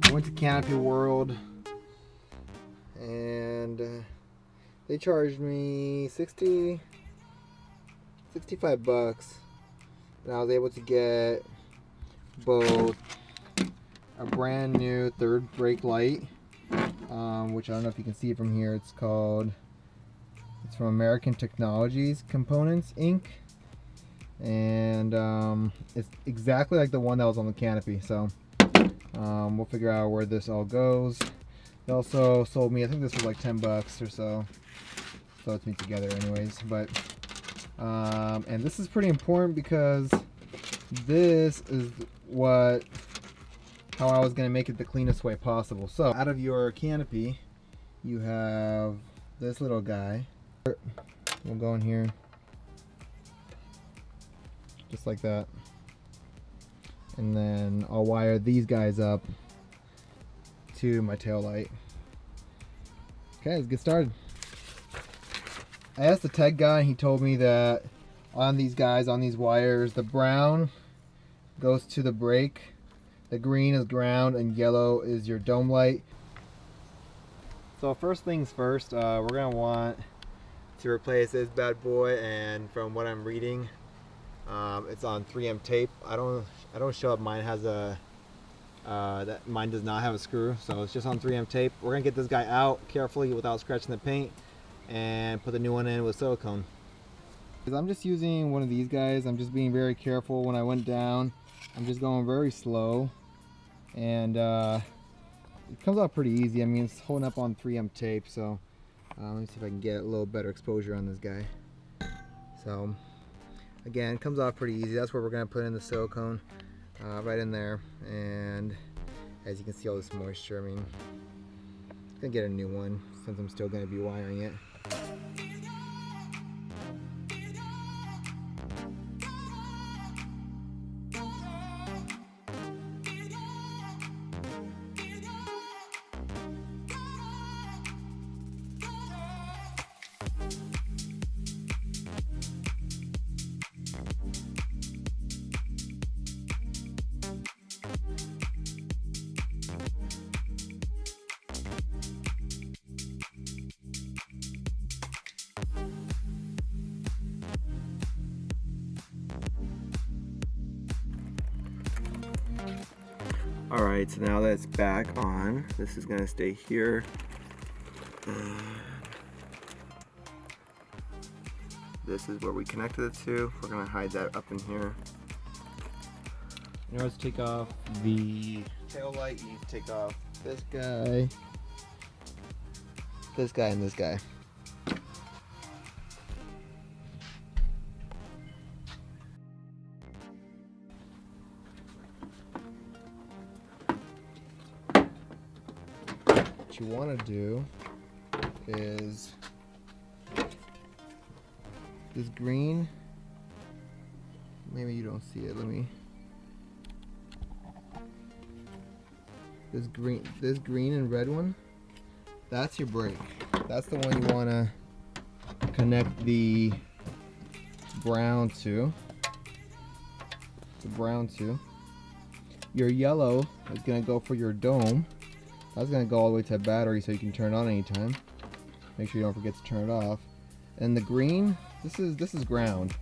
I went to Canopy World and they charged me 65 bucks, and I was able to get both a brand new third brake light, which I don't know if you can see it from here. It's from American Technologies Components Inc. And it's exactly like the one that was on the Canopy, so we'll figure out where this all goes. They also sold me, I think this was like 10 bucks or so. So it's me together anyways. But and this is pretty important because this is how I was gonna make it the cleanest way possible. So out of your Canopy, you have this little guy. We'll go in here just like that, and then I'll wire these guys up to my tail light. Okay, let's get started. I asked the tech guy, and he told me that on these wires, the brown goes to the brake, the green is ground, and yellow is your dome light. So first things first, we're gonna want to replace this bad boy, and from what I'm reading, it's on 3M tape. I don't show up. Mine has mine does not have a screw, so it's just on 3M tape. We're gonna get this guy out carefully without scratching the paint and put the new one in with silicone. I'm just using one of these guys. I'm just being very careful when I went down. I'm just going very slow, and it comes out pretty easy. I mean, it's holding up on 3M tape, so let me see if I can get a little better exposure on this guy. So again, it comes off pretty easy. That's where we're going to put in the silicone, right in there. And as you can see, all this moisture, I mean, I'm going to get a new one since I'm still going to be wiring it. Alright, so now that it's back on, this is going to stay here. This is where we connected it to. We're going to hide that up in here. In order to take off the tail light, you need to take off this guy, and this guy. What you want to do is this green, maybe you don't see it, this green and red one, that's your brake. That's the one you want to connect the brown to. Your yellow is going to go for your dome. That's going to go all the way to a battery so you can turn it on anytime. Make sure you don't forget to turn it off. And the green, this is ground.